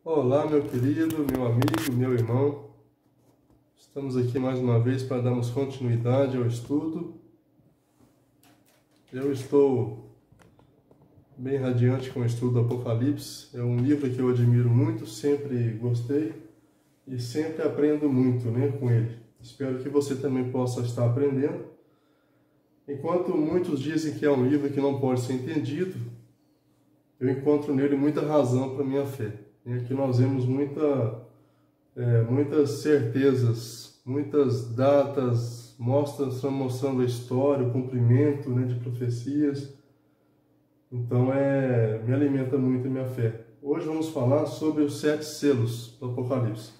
Olá, meu querido, meu amigo, meu irmão. Estamos aqui mais uma vez para darmos continuidade ao estudo. Eu estou bem radiante com o estudo do Apocalipse. É um livro que eu admiro muito, sempre gostei e sempre aprendo muito, com ele. Espero que você também possa estar aprendendo. Enquanto muitos dizem que é um livro que não pode ser entendido, eu encontro nele muita razão para a minha fé. E aqui nós vemos muitas certezas, muitas datas, mostrando a história, o cumprimento de profecias. Então me alimenta muito a minha fé. Hoje vamos falar sobre os 7 selos do Apocalipse.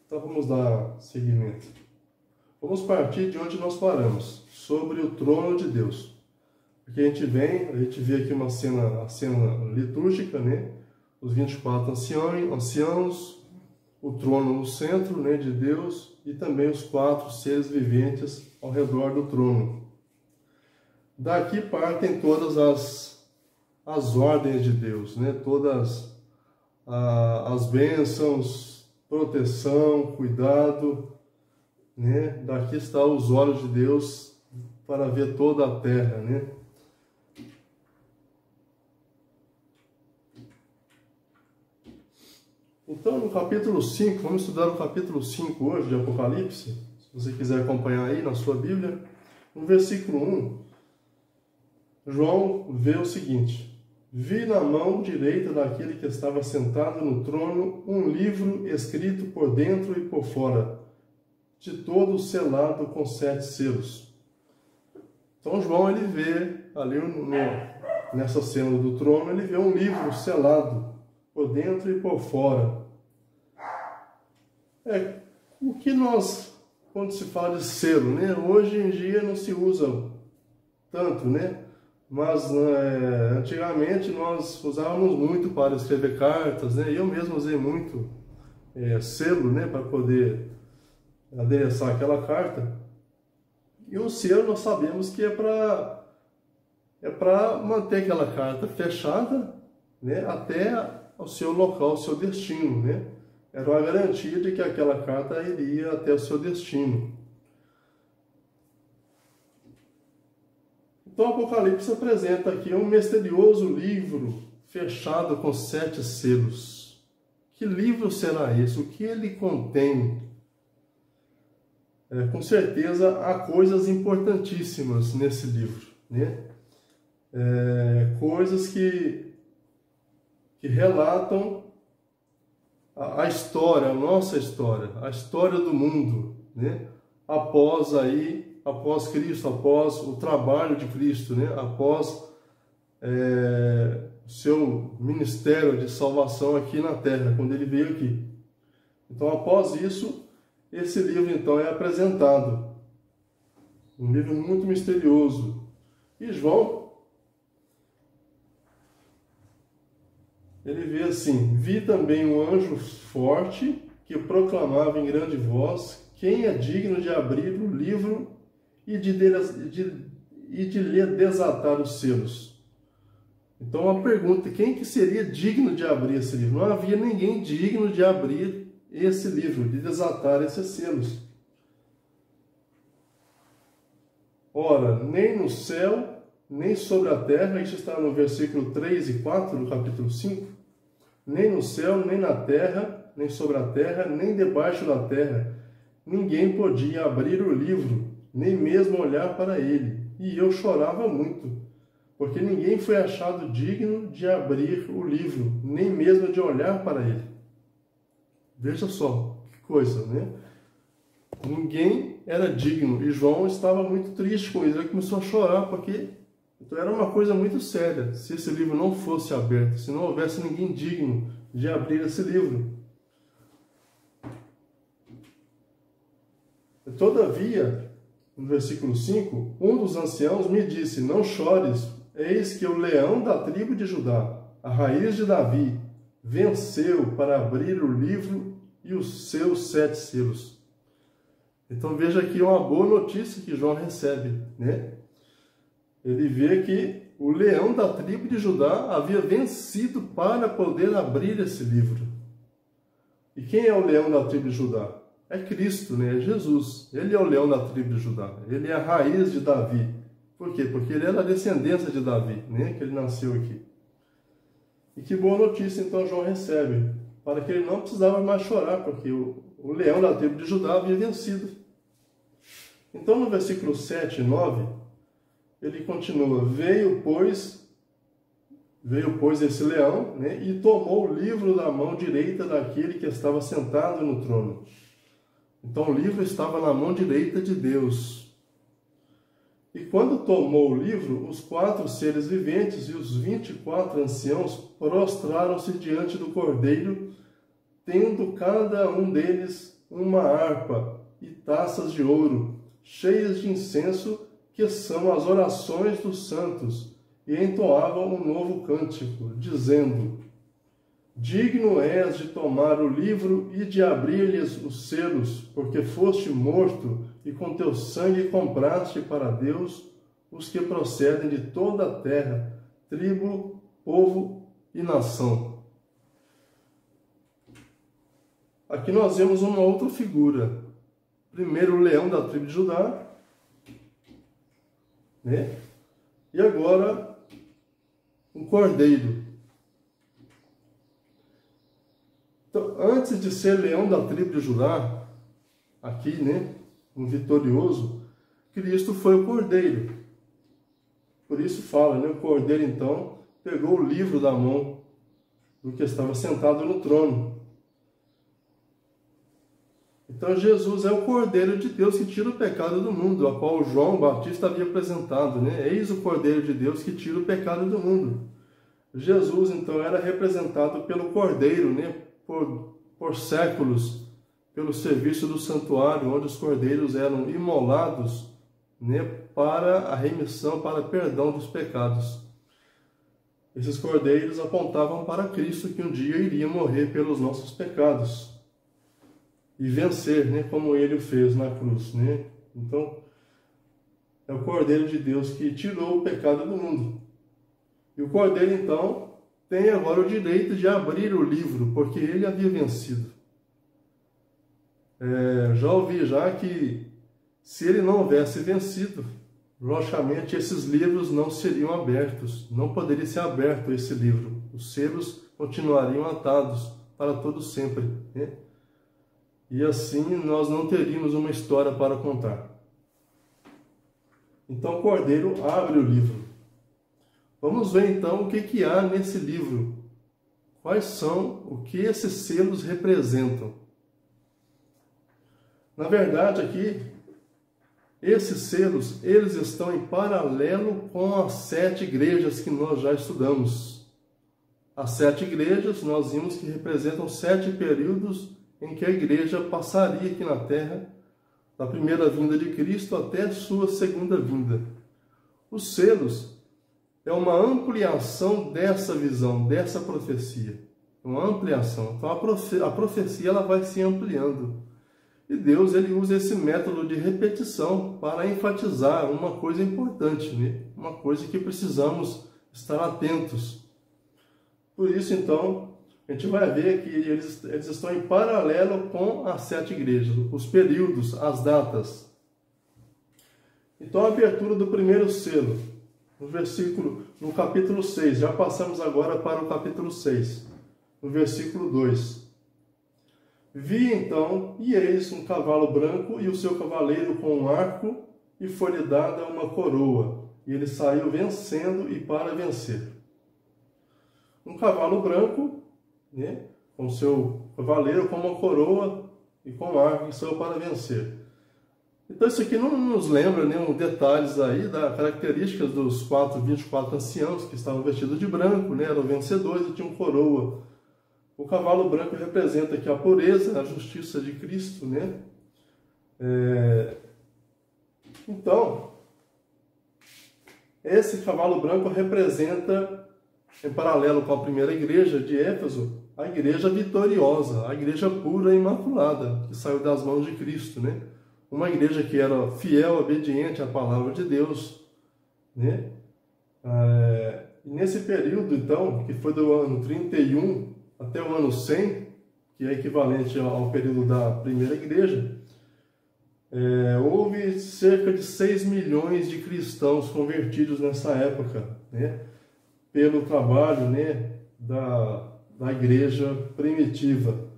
Então vamos dar seguimento. Vamos partir de onde nós paramos, sobre o trono de Deus. Aqui a gente vê aqui a cena litúrgica, os 24 anciãos, o trono no centro de Deus e também os 4 seres viventes ao redor do trono. Daqui partem todas as ordens de Deus, todas as bênçãos, proteção, cuidado. Daqui estão os olhos de Deus para ver toda a terra. Então, no capítulo 5, vamos estudar o capítulo 5 hoje de Apocalipse. Se você quiser acompanhar aí na sua Bíblia, no versículo 1, João vê o seguinte: vi na mão direita daquele que estava sentado no trono um livro escrito por dentro e por fora, de todo selado com 7 selos. Então João ele vê ali nessa cena do trono, ele vê um livro selado por dentro e por fora. O que nós, quando se fala de selo, hoje em dia não se usa tanto, mas antigamente nós usávamos muito para escrever cartas, eu mesmo usei muito selo, para poder adereçar aquela carta. E o selo nós sabemos que é para manter aquela carta fechada, até o seu local, o seu destino, Era uma garantia de que aquela carta iria até o seu destino. Então, o Apocalipse apresenta aqui um misterioso livro fechado com 7 selos. Que livro será esse? O que ele contém? Com certeza há coisas importantíssimas nesse livro, coisas que relatam a história, a nossa história, a história do mundo, após Cristo, após o trabalho de Cristo, após o seu ministério de salvação aqui na terra, quando ele veio aqui. Então, após isso, esse livro então é apresentado. Um livro muito misterioso. E João, ele vê assim: vi também um anjo forte que proclamava em grande voz: quem é digno de abrir o livro e de lhe desatar os selos? Então, uma pergunta: quem que seria digno de abrir esse livro? Não havia ninguém digno de abrir esse livro, de desatar esses selos. Ora, nem no céu, nem sobre a terra, isso está no versículo 3 e 4 do capítulo 5, nem no céu, nem na terra, nem sobre a terra, nem debaixo da terra, ninguém podia abrir o livro, nem mesmo olhar para ele. E eu chorava muito, porque ninguém foi achado digno de abrir o livro, nem mesmo de olhar para ele. Veja só, que coisa, Ninguém era digno, e João estava muito triste com isso. Ele começou a chorar, porque então era uma coisa muito séria. Se esse livro não fosse aberto, se não houvesse ninguém digno de abrir esse livro. Todavia, no versículo 5, um dos anciãos me disse: não chores, eis que o leão da tribo de Judá, a raiz de Davi, venceu para abrir o livro e os seus 7 selos. Então veja aqui uma boa notícia que João recebe, Ele vê que o leão da tribo de Judá havia vencido para poder abrir esse livro. E quem é o leão da tribo de Judá? É Cristo, né? É Jesus. Ele é o leão da tribo de Judá. Ele é a raiz de Davi. Por quê? Porque ele é da descendência de Davi, né? Que ele nasceu aqui. E que boa notícia então João recebe, para que ele não precisava mais chorar, porque o leão da tribo de Judá havia vencido. Então no versículo 7 e 9, ele continua: Veio, pois esse leão, né, e tomou o livro da mão direita daquele que estava sentado no trono. Então o livro estava na mão direita de Deus. E quando tomou o livro, os 4 seres viventes e os 24 anciãos prostraram-se diante do Cordeiro, tendo cada um deles uma harpa e taças de ouro, cheias de incenso, que são as orações dos santos, e entoavam um novo cântico, dizendo: Digno és de tomar o livro e de abrir-lhes os selos, porque foste morto e com teu sangue compraste para Deus os que procedem de toda a terra, tribo, povo e nação. Aqui nós vemos uma outra figura. Primeiro o leão da tribo de Judá, né? E agora um cordeiro. Então, antes de ser leão da tribo de Judá, aqui, né, um vitorioso, Cristo foi o cordeiro. Por isso fala, né, o cordeiro então pegou o livro da mão do que estava sentado no trono. Então Jesus é o Cordeiro de Deus que tira o pecado do mundo, a qual João Batista havia apresentado, né? Eis o Cordeiro de Deus que tira o pecado do mundo. Jesus então era representado pelo Cordeiro, né? Por séculos, pelo serviço do santuário, onde os cordeiros eram imolados, né? Para a remissão, para o perdão dos pecados. Esses cordeiros apontavam para Cristo, que um dia iria morrer pelos nossos pecados e vencer, né, como ele o fez na cruz, né? Então, é o Cordeiro de Deus que tirou o pecado do mundo. E o Cordeiro, então, tem agora o direito de abrir o livro, porque ele havia vencido. Já ouvi que se ele não houvesse vencido, logicamente esses livros não seriam abertos, não poderia ser aberto esse livro. Os selos continuariam atados para todo sempre, né? E assim nós não teríamos uma história para contar. Então o Cordeiro abre o livro. Vamos ver então o que há nesse livro. Quais são, o que esses selos representam. Na verdade aqui, esses selos, eles estão em paralelo com as 7 igrejas que nós já estudamos. As 7 igrejas, nós vimos que representam 7 períodos em que a igreja passaria aqui na terra, da primeira vinda de Cristo até a sua segunda vinda. Os selos é uma ampliação dessa visão, dessa profecia. Uma ampliação. Então a profecia ela vai se ampliando. E Deus ele usa esse método de repetição para enfatizar uma coisa importante, né? Uma coisa que precisamos estar atentos. Por isso, então, a gente vai ver que eles estão em paralelo com as 7 igrejas, os períodos, as datas. Então, a abertura do primeiro selo, no capítulo 6, já passamos agora para o capítulo 6, no versículo 2. Vi então, e eis um cavalo branco e o seu cavaleiro com um arco, e foi-lhe dada uma coroa, e ele saiu vencendo e para vencer. Um cavalo branco, né, com seu cavaleiro com uma coroa e com arco, e saiu para vencer. Então isso aqui não nos lembra nenhum detalhes aí das características dos 24 anciãos que estavam vestidos de branco, né, eram vencedores e tinham coroa. O cavalo branco representa aqui a pureza, a justiça de Cristo, né? Então, esse cavalo branco representa, em paralelo com a primeira igreja de Éfeso, a igreja vitoriosa, a igreja pura e imaculada, que saiu das mãos de Cristo, né? Uma igreja que era fiel, obediente à palavra de Deus, né? E nesse período, então, que foi do ano 31 até o ano 100, que é equivalente ao período da primeira igreja, houve cerca de 6 milhões de cristãos convertidos nessa época, né, pelo trabalho, né, da igreja primitiva.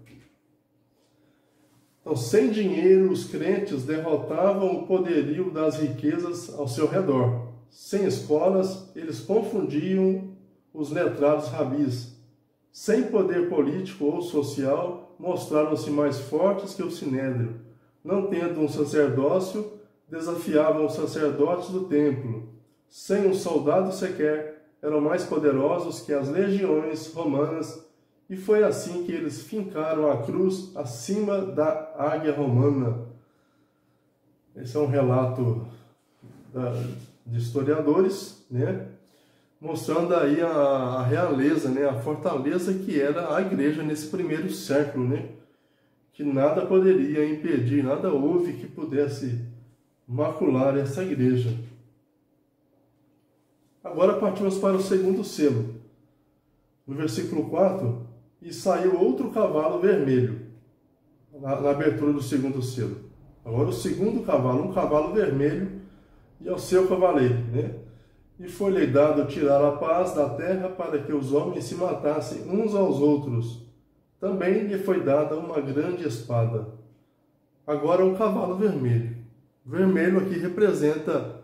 Então, sem dinheiro, os crentes derrotavam o poderio das riquezas ao seu redor. Sem escolas, eles confundiam os letrados rabis. Sem poder político ou social, mostraram-se mais fortes que o sinédrio. Não tendo um sacerdócio, desafiavam os sacerdotes do templo. Sem um soldado sequer, eram mais poderosos que as legiões romanas, e foi assim que eles fincaram a cruz acima da águia romana. Esse é um relato de historiadores, né, mostrando aí a realeza, né, a fortaleza que era a igreja nesse primeiro século, né, que nada poderia impedir, nada houve que pudesse macular essa igreja. Agora partimos para o segundo selo. No versículo 4, e saiu outro cavalo vermelho, na abertura do segundo selo. Agora o segundo cavalo, um cavalo vermelho, e ao seu cavaleiro, né? E foi-lhe dado tirar a paz da terra para que os homens se matassem uns aos outros. Também lhe foi dada uma grande espada. Agora um cavalo vermelho. Vermelho aqui representa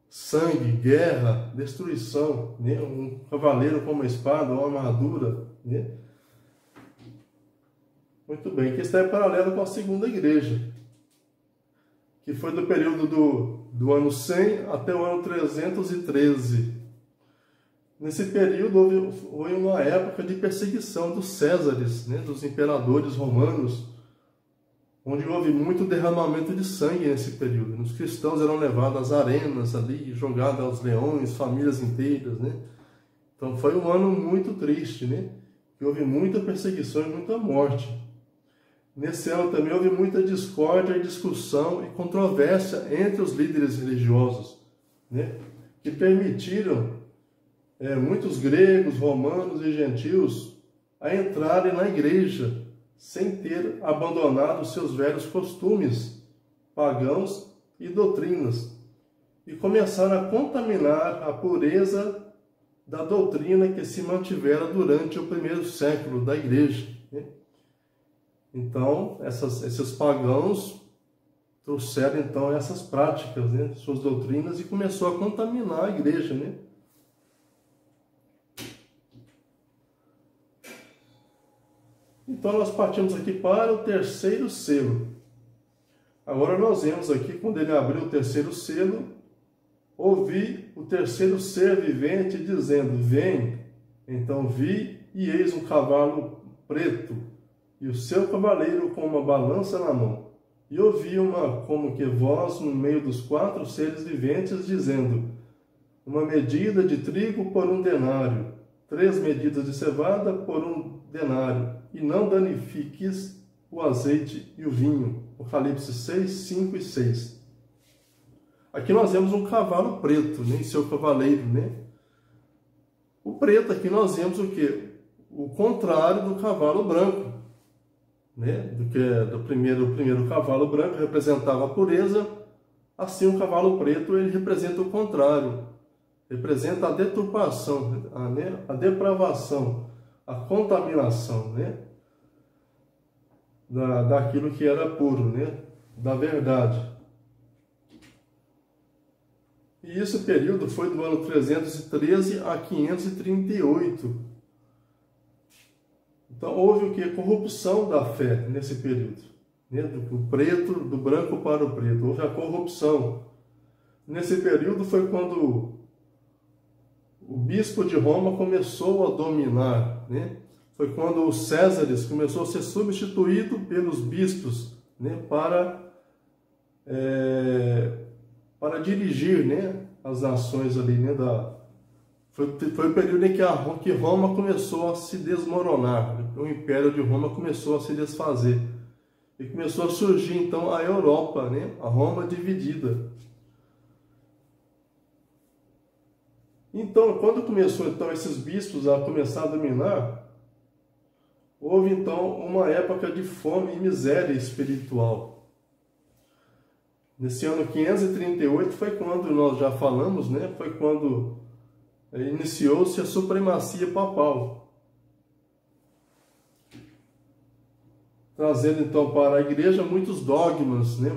sangue, guerra, destruição, né? Um cavaleiro com uma espada, uma armadura, né? Muito bem, que está em paralelo com a segunda igreja, que foi do período do ano 100 até o ano 313. Nesse período houve uma época de perseguição dos Césares, né, dos imperadores romanos, onde houve muito derramamento de sangue nesse período. Os cristãos eram levados às arenas ali, jogados aos leões, famílias inteiras, né? Então foi um ano muito triste, né? Que houve muita perseguição e muita morte. Nesse ano também houve muita discórdia, discussão e controvérsia entre os líderes religiosos, né, que permitiram muitos gregos, romanos e gentios a entrarem na igreja sem ter abandonado seus velhos costumes pagãos e doutrinas, e começaram a contaminar a pureza da doutrina que se mantivera durante o primeiro século da igreja, né? Então, esses pagãos trouxeram então essas práticas, né, suas doutrinas, e começou a contaminar a igreja, né? Então nós partimos aqui para o terceiro selo. Agora nós vemos aqui, quando ele abriu o terceiro selo, ouvi o terceiro ser vivente dizendo: vem. Então vi, e eis um cavalo preto, e o seu cavaleiro com uma balança na mão. E ouvi uma como que voz no meio dos 4 seres viventes, dizendo: uma medida de trigo por 1 denário, 3 medidas de cevada por 1 denário, e não danifiques o azeite e o vinho. Apocalipse 6, 5 e 6. Aqui nós vemos um cavalo preto, né, e seu cavaleiro, né? O preto aqui nós vemos o quê? O contrário do cavalo branco, né? Do primeiro cavalo branco representava a pureza, assim o cavalo preto ele representa o contrário, representa a deturpação, a depravação, a contaminação, né, daquilo que era puro, né, da verdade. E esse período foi do ano 313 a 538. Então houve o que? Corrupção da fé nesse período, né? Do preto, do branco para o preto. Houve a corrupção. Nesse período foi quando o bispo de Roma começou a dominar, né? Foi quando os Césares começou a ser substituído pelos bispos, né? Para dirigir, né, as nações ali, né? Foi o período em que Roma começou a se desmoronar, o Império de Roma começou a se desfazer. E começou a surgir então a Europa, né? A Roma dividida. Então, quando começou então esses bispos a começar a dominar, houve então uma época de fome e miséria espiritual. Nesse ano 538 foi quando nós já falamos, né? Foi quando iniciou-se a supremacia papal, trazendo então para a igreja muitos dogmas, né?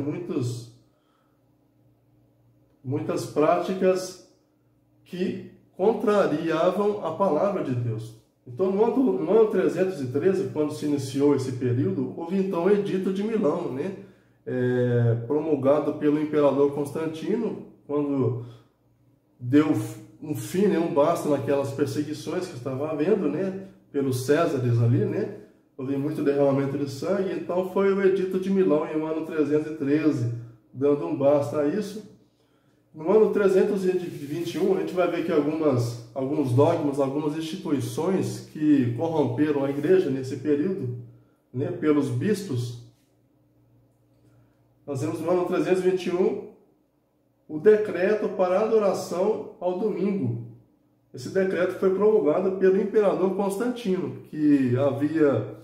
Muitas práticas que contrariavam a palavra de Deus. Então, no ano 313, quando se iniciou esse período, houve então o Edito de Milão, né? Promulgado pelo imperador Constantino, quando deu um fim, né, um basta naquelas perseguições que estava havendo, né, pelos Césares ali, né? Houve muito derramamento de sangue, então foi o Edito de Milão em ano 313, dando um basta a isso. No ano 321, a gente vai ver que alguns dogmas, algumas instituições que corromperam a igreja nesse período, né, pelos bispos. Nós vemos no ano 321 o decreto para adoração ao domingo. Esse decreto foi promulgado pelo imperador Constantino, que havia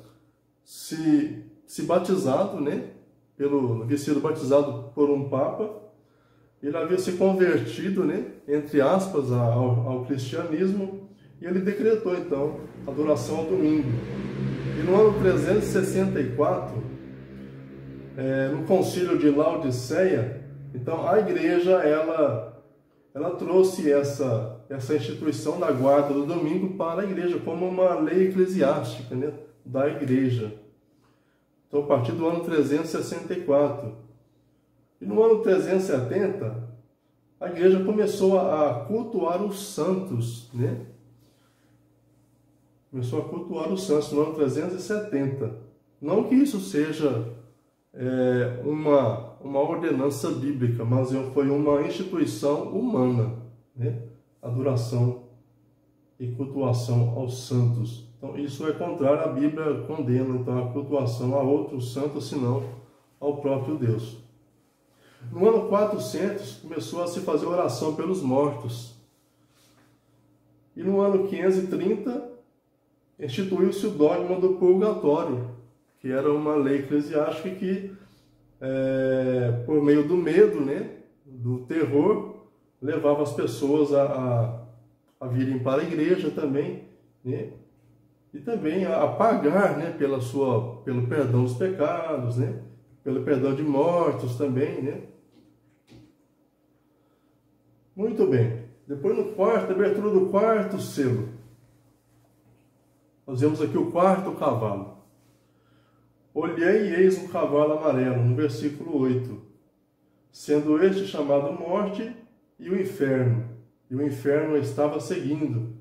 se batizado, né, havia sido batizado por um papa. Ele havia se convertido, né, entre aspas, ao cristianismo, e ele decretou, então, a adoração ao domingo. E no ano 364, no concílio de Laodiceia, então, a igreja, ela trouxe essa instituição da guarda do domingo para a igreja, como uma lei eclesiástica, né, da igreja. Então, a partir do ano 364. E no ano 370, a igreja começou a cultuar os santos, né? Começou a cultuar os santos no ano 370. Não que isso seja uma ordenança bíblica, mas foi uma instituição humana, né? Adoração e cultuação aos santos. Então, isso é contrário, a Bíblia condena então a cultuação a outros santos, senão ao próprio Deus. No ano 400, começou a se fazer oração pelos mortos. E no ano 530, instituiu-se o dogma do purgatório, que era uma lei eclesiástica que, por meio do medo, né, do terror, levava as pessoas a virem para a igreja também, né, e também a pagar, né, pelo perdão dos pecados, né, pelo perdão de mortos também, né. Muito bem. Depois abertura do quarto selo. Nós vemos aqui o quarto cavalo. Olhei e eis um cavalo amarelo, no versículo 8. Sendo este chamado morte e o inferno. E o inferno estava seguindo.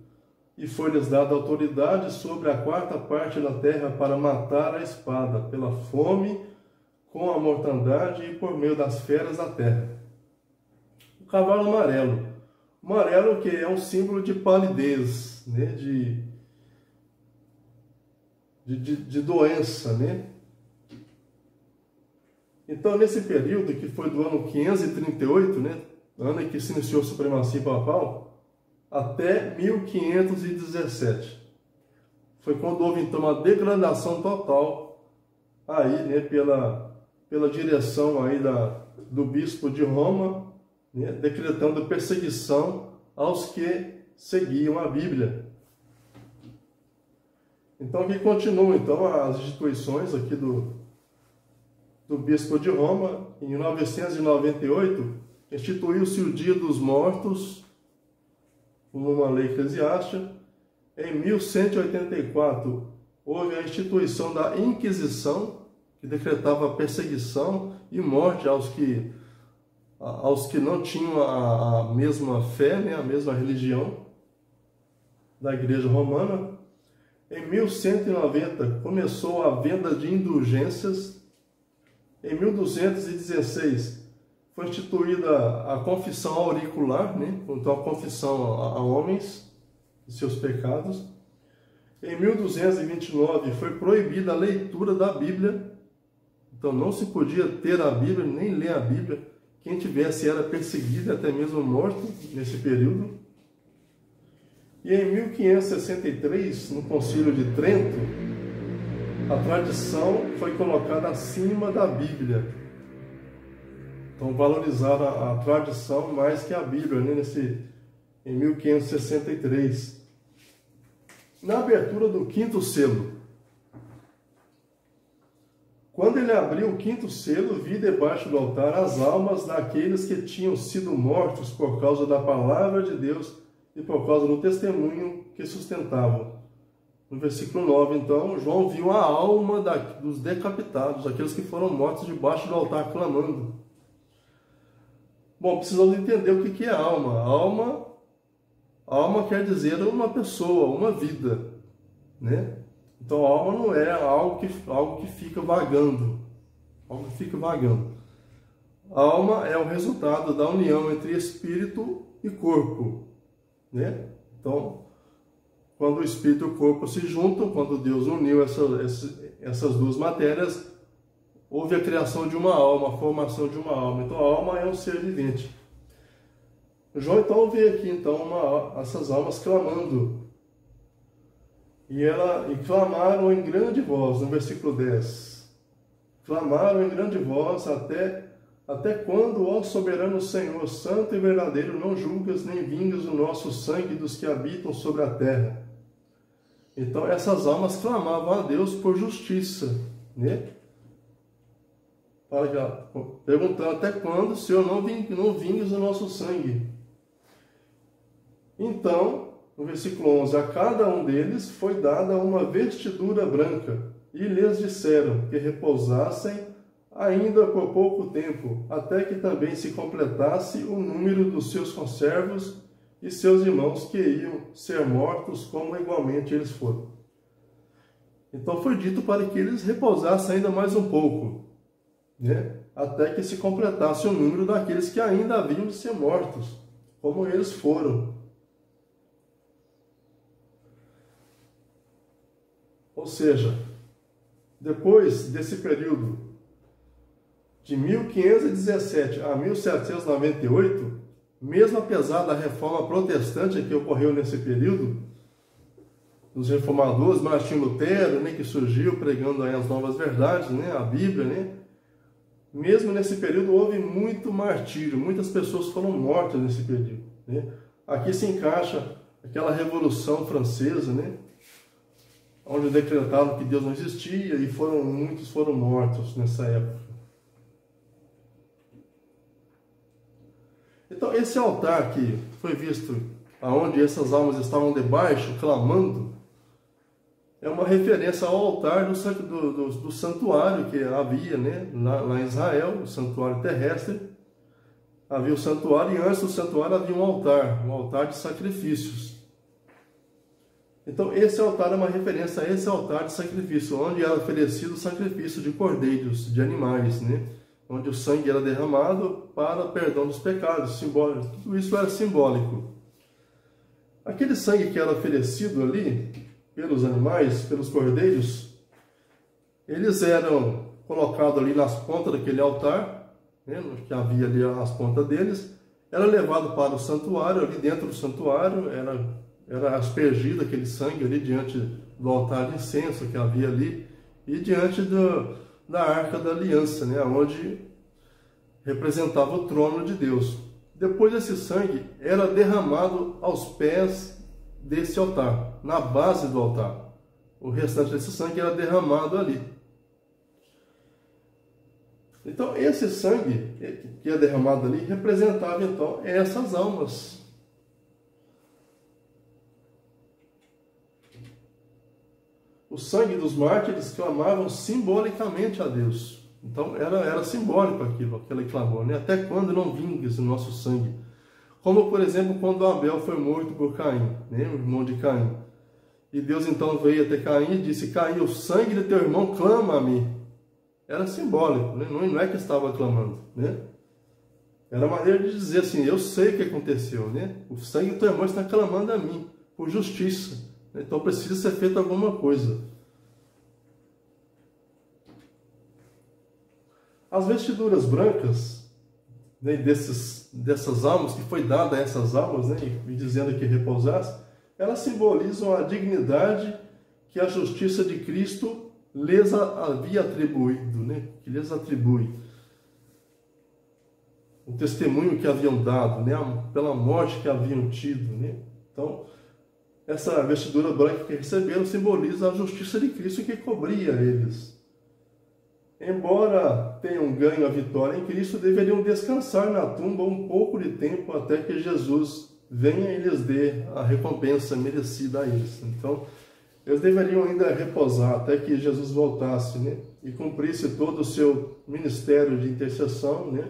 E foi-lhes dada autoridade sobre a quarta parte da terra para matar a espada, pela fome, com a mortandade e por meio das feras da terra. O cavalo amarelo. O amarelo que é um símbolo de palidez, né? de doença, né? Então, nesse período, que foi do ano 538, né? Ano em que se iniciou a supremacia papal, até 1517. Foi quando houve, então, uma degradação total aí, né? Pela direção aí do bispo de Roma, né, decretando perseguição aos que seguiam a Bíblia. Então aqui continuam então as instituições aqui do bispo de Roma. Em 998 instituiu-se o Dia dos Mortos, como uma lei eclesiástica. Em 1184 houve a instituição da Inquisição, que decretava perseguição e morte aos que não tinham a mesma fé, né, a mesma religião da Igreja Romana. Em 1190 começou a venda de indulgências. Em 1216 foi instituída a confissão auricular, né, então a confissão a homens de seus pecados. Em 1229 foi proibida a leitura da Bíblia. Então não se podia ter a Bíblia, nem ler a Bíblia. Quem tivesse era perseguido, até mesmo morto, nesse período. E em 1563, no Concílio de Trento, a tradição foi colocada acima da Bíblia. Então valorizaram a tradição mais que a Bíblia, né? Em 1563. Na abertura do quinto selo, quando ele abriu o quinto selo, vi debaixo do altar as almas daqueles que tinham sido mortos por causa da palavra de Deus e por causa do testemunho que sustentavam. No versículo 9, então, João viu a alma dos decapitados, aqueles que foram mortos debaixo do altar clamando. Bom, precisamos entender o que é alma. Alma quer dizer uma pessoa, uma vida, né? Então, a alma não é algo que fica vagando. Algo que fica vagando. A alma é o resultado da união entre espírito e corpo, né? Então, quando o espírito e o corpo se juntam, quando Deus uniu essas duas matérias, houve a criação de uma alma, a formação de uma alma. Então, a alma é um ser vivente. João, então, vê aqui então, essas almas clamando. E clamaram em grande voz, no versículo 10. Clamaram em grande voz até quando, ó soberano Senhor, santo e verdadeiro, não julgas nem vingas o nosso sangue dos que habitam sobre a terra. Então, essas almas clamavam a Deus por justiça, né? Perguntando até quando, Senhor, não vingas o nosso sangue. Então, no versículo 11, a cada um deles foi dada uma vestidura branca, e lhes disseram que repousassem ainda por pouco tempo, até que também se completasse o número dos seus conservos e seus irmãos que iam ser mortos, como igualmente eles foram. Então foi dito para que eles repousassem ainda mais um pouco, né? Até que se completasse o número daqueles que ainda haviam de ser mortos, como eles foram. Ou seja, depois desse período de 1517 a 1798, mesmo apesar da reforma protestante que ocorreu nesse período, dos reformadores, Martim Lutero, né, que surgiu pregando aí as novas verdades, né, a Bíblia, né, mesmo nesse período houve muito martírio, muitas pessoas foram mortas nesse período, né. Aqui se encaixa aquela Revolução Francesa, né, onde decretaram que Deus não existia e muitos foram mortos nessa época. Então, esse altar que foi visto, aonde essas almas estavam debaixo, clamando, é uma referência ao altar do santuário que havia, né, lá em Israel, o santuário terrestre. Havia o santuário e antes do santuário havia um altar de sacrifícios. Então, esse altar é uma referência a esse altar de sacrifício, onde era oferecido o sacrifício de cordeiros, de animais, né? Onde o sangue era derramado para perdão dos pecados, simbólico. Tudo isso era simbólico. Aquele sangue que era oferecido ali, pelos animais, pelos cordeiros, eles eram colocados ali nas pontas daquele altar, né? Que havia ali as pontas deles, era levado para o santuário, ali dentro do santuário, era aspergido aquele sangue ali diante do altar de incenso que havia ali e diante da Arca da Aliança, né, onde representava o trono de Deus. Depois esse sangue era derramado aos pés desse altar, na base do altar. O restante desse sangue era derramado ali. Então esse sangue que é derramado ali representava então essas almas. O sangue dos mártires clamavam simbolicamente a Deus. Então era simbólico aquele clamor, né? Até quando não vingues o nosso sangue? Como, por exemplo, quando Abel foi morto por Caim, né? O irmão de Caim. E Deus então veio até Caim e disse: Caim, o sangue de teu irmão clama a mim. Era simbólico, né? Não é que estava clamando, né? Era a maneira de dizer assim: eu sei o que aconteceu, né? O sangue do teu irmão está clamando a mim, por justiça. Então precisa ser feita alguma coisa. As vestiduras brancas, né, dessas almas, que foi dada a essas almas, né, e dizendo que repousasse, elas simbolizam a dignidade que a justiça de Cristo lhes havia atribuído, né? Que lhes atribui. O testemunho que haviam dado, né? Pela morte que haviam tido, né? Então, essa vestidura branca que receberam simboliza a justiça de Cristo que cobria eles. Embora tenham ganho a vitória em Cristo, deveriam descansar na tumba um pouco de tempo até que Jesus venha e lhes dê a recompensa merecida a eles. Então, eles deveriam ainda repousar até que Jesus voltasse, né? E cumprisse todo o seu ministério de intercessão, né?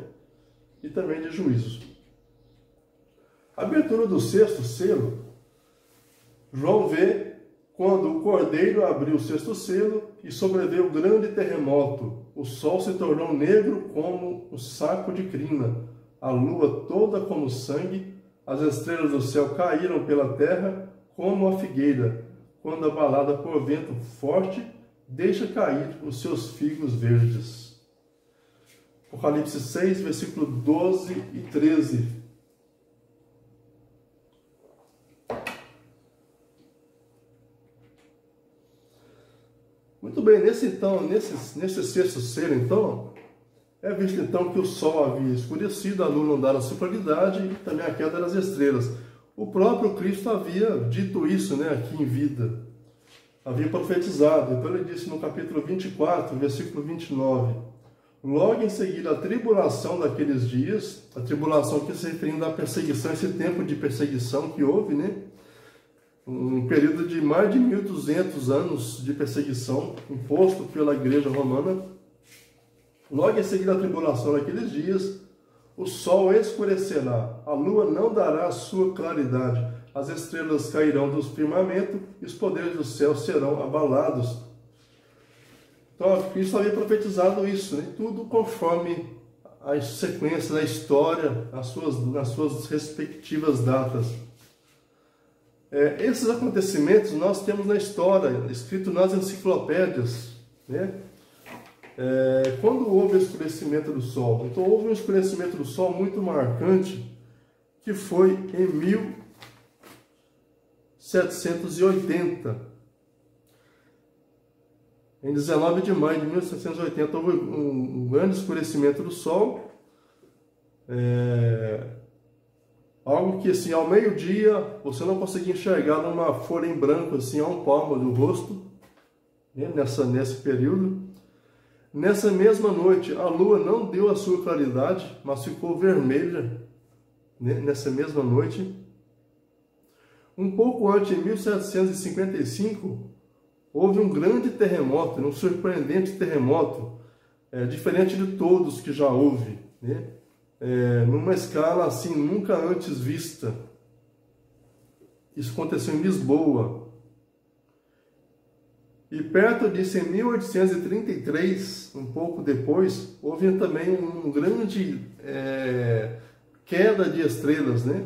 E também de juízo. A abertura do sexto selo, João vê quando o cordeiro abriu o sexto selo e sobreveio um grande terremoto. O sol se tornou negro como um saco de crina, a lua toda como sangue, as estrelas do céu caíram pela terra como a figueira, quando abalada por vento forte, deixa cair os seus figos verdes. Apocalipse 6, versículo 12 e 13. Muito bem, nesse sexto selo, então, é visto então que o sol havia escurecido, a lua não dava sua claridade e também a queda das estrelas. O próprio Cristo havia dito isso, né, aqui em vida. Havia profetizado. Então ele disse no capítulo 24, versículo 29. Logo em seguida, a tribulação daqueles dias, a tribulação que se referindo à perseguição, esse tempo de perseguição que houve, né? Um período de mais de 1200 anos de perseguição imposto pela Igreja Romana. Logo em seguida a tribulação daqueles dias, o sol escurecerá, a lua não dará a sua claridade, as estrelas cairão do firmamento e os poderes do céu serão abalados. Então, Cristo havia profetizado isso, né? Tudo conforme as sequências da história, nas suas respectivas datas. Esses acontecimentos nós temos na história, escrito nas enciclopédias, né? Quando houve o escurecimento do sol? Então houve um escurecimento do sol muito marcante, que foi em 1780. Em 19 de maio de 1780 houve um grande escurecimento do sol. Algo que assim, ao meio-dia, você não conseguia enxergar numa folha em branco, assim, a um palmo do rosto, né? Nesse período. Nessa mesma noite, a lua não deu a sua claridade, mas ficou vermelha, né? Nessa mesma noite. Um pouco antes, em 1755, houve um grande terremoto, um surpreendente terremoto, diferente de todos que já houve, né? Numa escala assim nunca antes vista. Isso aconteceu em Lisboa. E perto disso, em 1833, um pouco depois, houve também um grande queda de estrelas, né?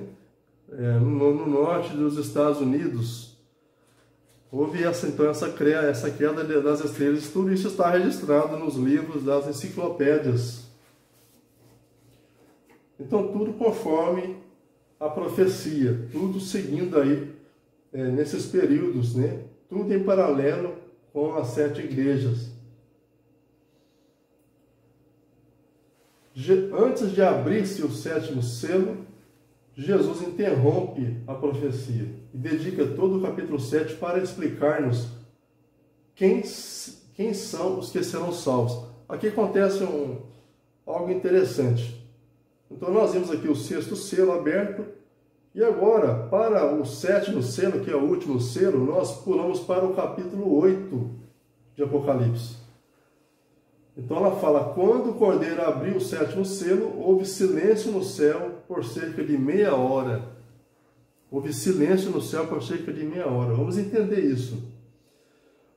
No norte dos Estados Unidos. Houve essa queda das estrelas. Tudo isso está registrado nos livros das enciclopédias. Então, tudo conforme a profecia, tudo seguindo aí nesses períodos, né? Tudo em paralelo com as 7 igrejas. Antes de abrir-se o 7º selo, Jesus interrompe a profecia e dedica todo o capítulo 7 para explicar-nos quem são os que serão salvos. Aqui acontece algo interessante. Então nós vimos aqui o 6º selo aberto, e agora, para o 7º selo, que é o último selo, nós pulamos para o capítulo 8 de Apocalipse. Então ela fala, quando o cordeiro abriu o 7º selo, houve silêncio no céu por cerca de meia hora. Houve silêncio no céu por cerca de meia hora. Vamos entender isso.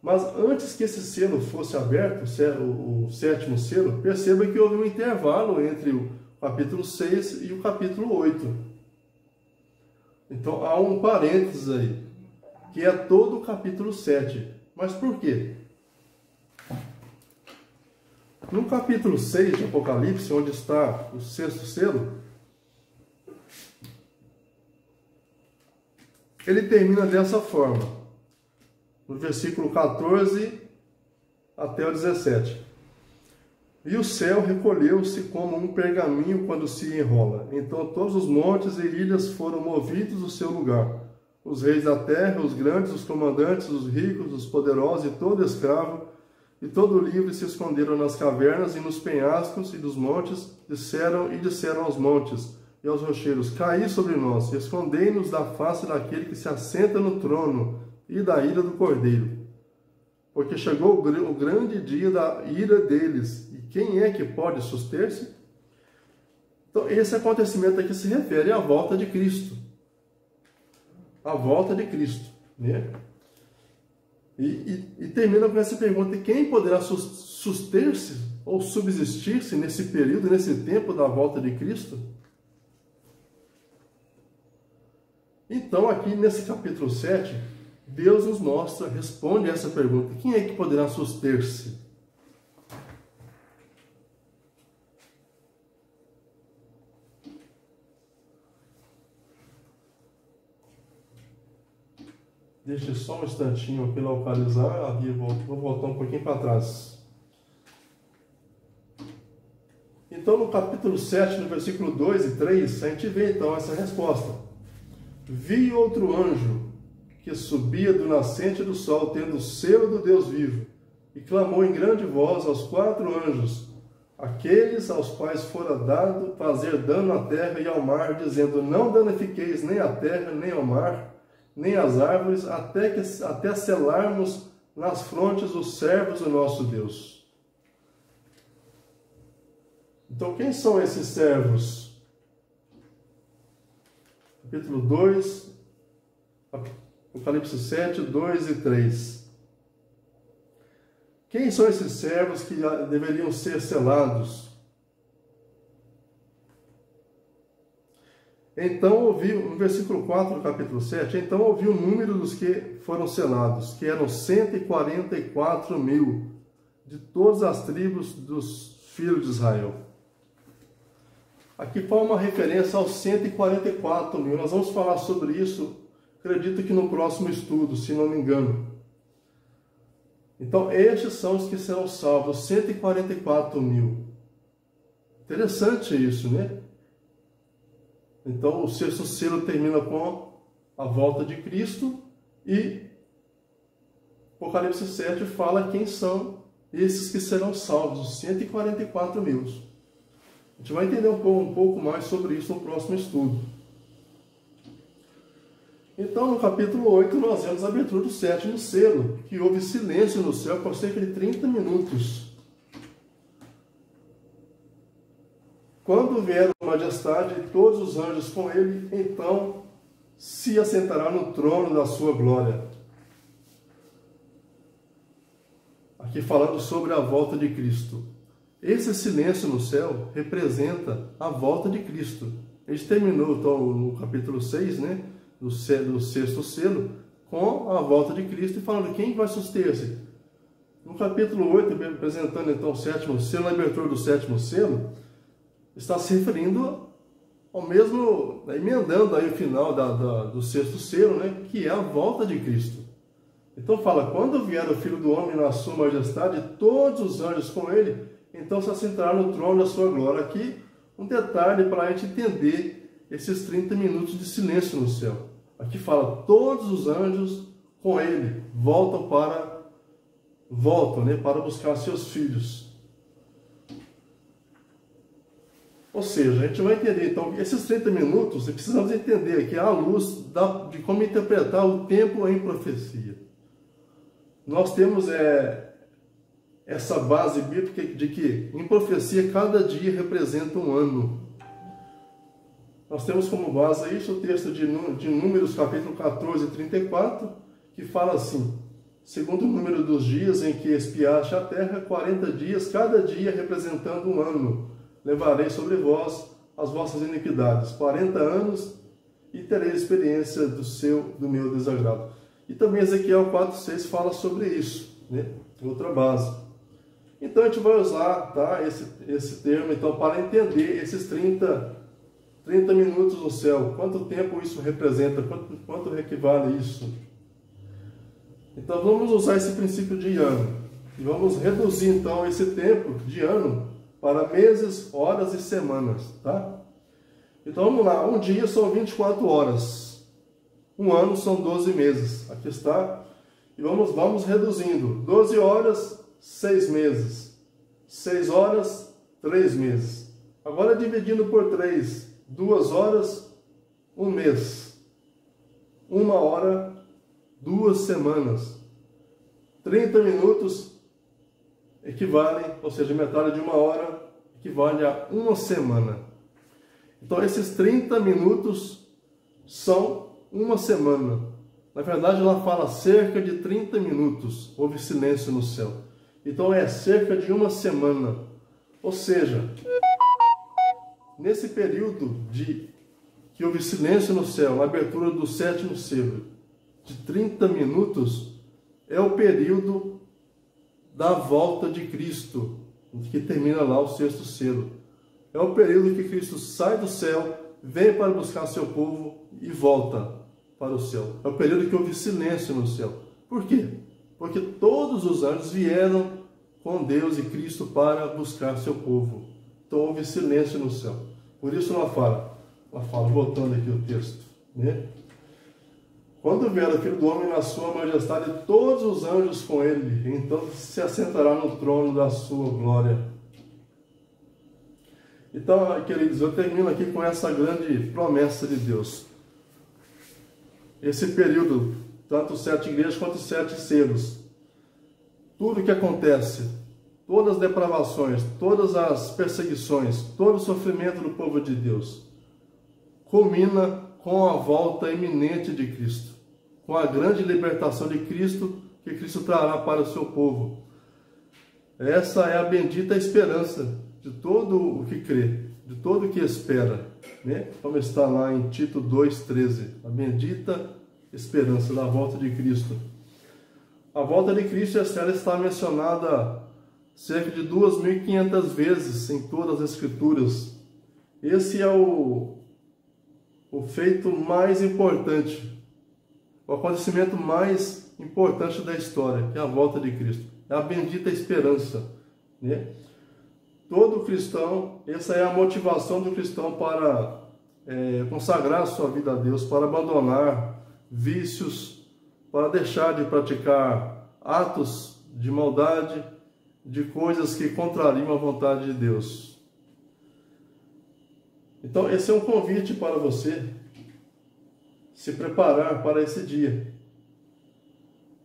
Mas antes que esse selo fosse aberto, o 7º selo, perceba que houve um intervalo entre o capítulo 6 e o capítulo 8. Então há um parênteses aí, que é todo o capítulo 7. Mas por quê? No capítulo 6 de Apocalipse, onde está o 6º selo, ele termina dessa forma, no versículo 14 até o 17. E o céu recolheu-se como um pergaminho quando se enrola. Então todos os montes e ilhas foram movidos do seu lugar. Os reis da terra, os grandes, os comandantes, os ricos, os poderosos e todo escravo, e todo livre se esconderam nas cavernas e nos penhascos e dos montes, disseram aos montes e aos rocheiros: caí sobre nós, escondei-nos da face daquele que se assenta no trono e da ira do Cordeiro. Porque chegou o grande dia da ira deles, e quem é que pode suster-se? Então, esse acontecimento aqui se refere à volta de Cristo. A volta de Cristo, né? E termina com essa pergunta: quem poderá suster-se ou subsistir-se nesse período, nesse tempo da volta de Cristo? Então, aqui nesse capítulo 7, Deus nos mostra, responde a essa pergunta: quem é que poderá suster-se? Deixe só um instantinho aqui localizar, ali vou voltar um pouquinho para trás. Então, no capítulo 7, no versículo 2 e 3, a gente vê então essa resposta. Vi outro anjo que subia do nascente do sol, tendo o selo do Deus vivo, e clamou em grande voz aos 4 anjos, aqueles aos quais fora dado fazer dano à terra e ao mar, dizendo: não danifiqueis nem a terra, nem ao mar, nem as árvores, até selarmos nas frontes os servos do nosso Deus. Então, quem são esses servos? Capítulo 2, Apocalipse 7, 2 e 3. Quem são esses servos que deveriam ser selados? Então ouviu, no versículo 4 do capítulo 7, então ouviu o número dos que foram selados, que eram 144 mil, de todas as tribos dos filhos de Israel. Aqui fala uma referência aos 144 mil. Nós vamos falar sobre isso, acredito que no próximo estudo, se não me engano. Então, estes são os que serão salvos, 144 mil. Interessante isso, né? Então, o sexto selo termina com a volta de Cristo e Apocalipse 7 fala quem são esses que serão salvos, os 144 mil. A gente vai entender um pouco mais sobre isso no próximo estudo. Então, no capítulo 8, nós vemos a abertura do 7º selo, que houve silêncio no céu por cerca de 30 minutos. Quando vier a majestade e todos os anjos com ele, então se assentará no trono da sua glória. Aqui falando sobre a volta de Cristo. Esse silêncio no céu representa a volta de Cristo. A gente terminou então, no capítulo 6, né, do sexto selo, com a volta de Cristo e falando quem vai suster-se. No capítulo 8, apresentando então o 7º selo, a abertura do 7º selo, está se referindo ao mesmo, emendando aí o final do sexto selo, né, que é a volta de Cristo. Então fala: quando vier o Filho do Homem na sua majestade, todos os anjos com ele, então se assentará no trono da sua glória. Aqui um detalhe para a gente entender esses 30 minutos de silêncio no céu. Aqui fala: todos os anjos com ele voltam para buscar seus filhos. Ou seja, a gente vai entender, então, esses 30 minutos, precisamos entender aqui à luz de como interpretar o tempo em profecia. Nós temos essa base bíblica de que, em profecia, cada dia representa um ano. Nós temos como base isso o texto de Números, capítulo 14, 34, que fala assim: segundo o número dos dias em que espiaste a terra, 40 dias, cada dia representando um ano. Levarei sobre vós as vossas iniquidades, 40 anos, e tereis experiência do meu desagrado. E também Ezequiel 4,6 fala sobre isso, né? Outra base. Então a gente vai usar, tá, esse termo então, para entender esses 30 30 minutos no céu. Quanto tempo isso representa? Quanto equivale isso? Então vamos usar esse princípio de ano. E vamos reduzir então esse tempo de ano para meses, horas e semanas, tá? Então vamos lá, um dia são 24 horas. Um ano são 12 meses. Aqui está. E vamos reduzindo. 12 horas, 6 meses. 6 horas, 3 meses. Agora dividindo por 3. 2 horas, 1 mês. 1 hora, 2 semanas. 30 minutos equivalem, ou seja, metade de 1 hora equivale a 1 semana. Então esses 30 minutos são 1 semana. Na verdade ela fala cerca de 30 minutos, houve silêncio no céu. Então é cerca de 1 semana. Ou seja, nesse período que houve silêncio no céu, na abertura do 7º selo, de 30 minutos, é o período da volta de Cristo, que termina lá o 6º selo. É o período que Cristo sai do céu, vem para buscar seu povo e volta para o céu. É o período que houve silêncio no céu. Por quê? Porque todos os anjos vieram com Deus e Cristo para buscar seu povo. Então houve silêncio no céu. Por isso ela fala, voltando aqui o texto, né? Quando vier o Filho do Homem na sua majestade, todos os anjos com ele, então se assentará no trono da sua glória. Então, queridos, eu termino aqui com essa grande promessa de Deus. Esse período, tanto os 7 igrejas quanto os 7 selos, tudo que acontece, todas as depravações, todas as perseguições, todo o sofrimento do povo de Deus, culmina com a volta iminente de Cristo, com a grande libertação de Cristo, que Cristo trará para o seu povo. Essa é a bendita esperança de todo o que crê, de todo o que espera, né? Como está lá em Tito 2,13, a bendita esperança da volta de Cristo. A volta de Cristo, ela está mencionada cerca de 2.500 vezes em todas as Escrituras. Esse é o feito mais importante, o acontecimento mais importante da história, que é a volta de Cristo. É a bendita esperança, né? Todo cristão, essa é a motivação do cristão para consagrar a sua vida a Deus, para abandonar vícios, para deixar de praticar atos de maldade, de coisas que contrariam a vontade de Deus. Então esse é um convite para você se preparar para esse dia.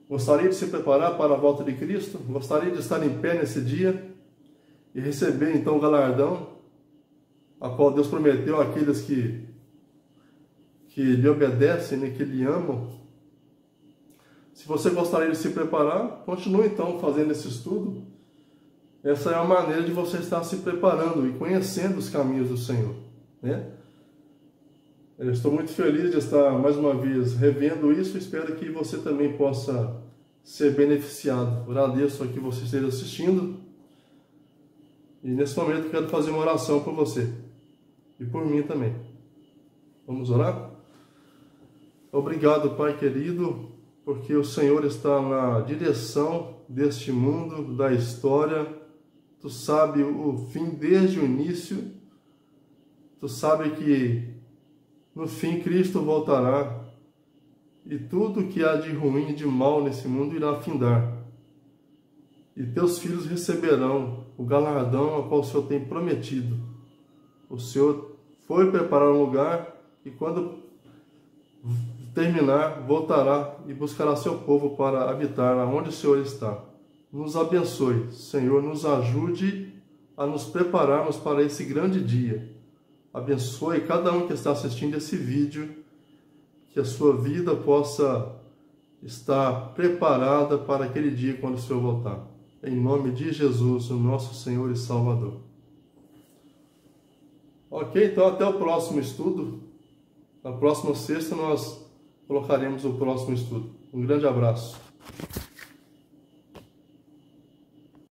Gostaria de se preparar para a volta de Cristo? Gostaria de estar em pé nesse dia e receber então o galardão a qual Deus prometeu àqueles que lhe obedecem, né, que lhe amam? Se você gostaria de se preparar, continue então fazendo esse estudo. Essa é a maneira de você estar se preparando e conhecendo os caminhos do Senhor, né? Eu estou muito feliz de estar mais uma vez revendo isso. Espero que você também possa ser beneficiado. Agradeço que você esteja assistindo. E nesse momento eu quero fazer uma oração por você e por mim também. Vamos orar? Obrigado, Pai querido, porque o Senhor está na direção deste mundo, da história. Tu sabe o fim desde o início. Tu sabe que no fim Cristo voltará e tudo que há de ruim e de mal nesse mundo irá findar. E teus filhos receberão o galardão a qual o Senhor tem prometido. O Senhor foi preparar um lugar e quando terminar, voltará e buscará seu povo para habitar onde o Senhor está. Nos abençoe, Senhor, nos ajude a nos prepararmos para esse grande dia. Abençoe cada um que está assistindo esse vídeo, que a sua vida possa estar preparada para aquele dia quando o Senhor voltar. Em nome de Jesus, o nosso Senhor e Salvador. Ok, então até o próximo estudo. Na próxima sexta nós colocaremos o próximo estudo. Um grande abraço.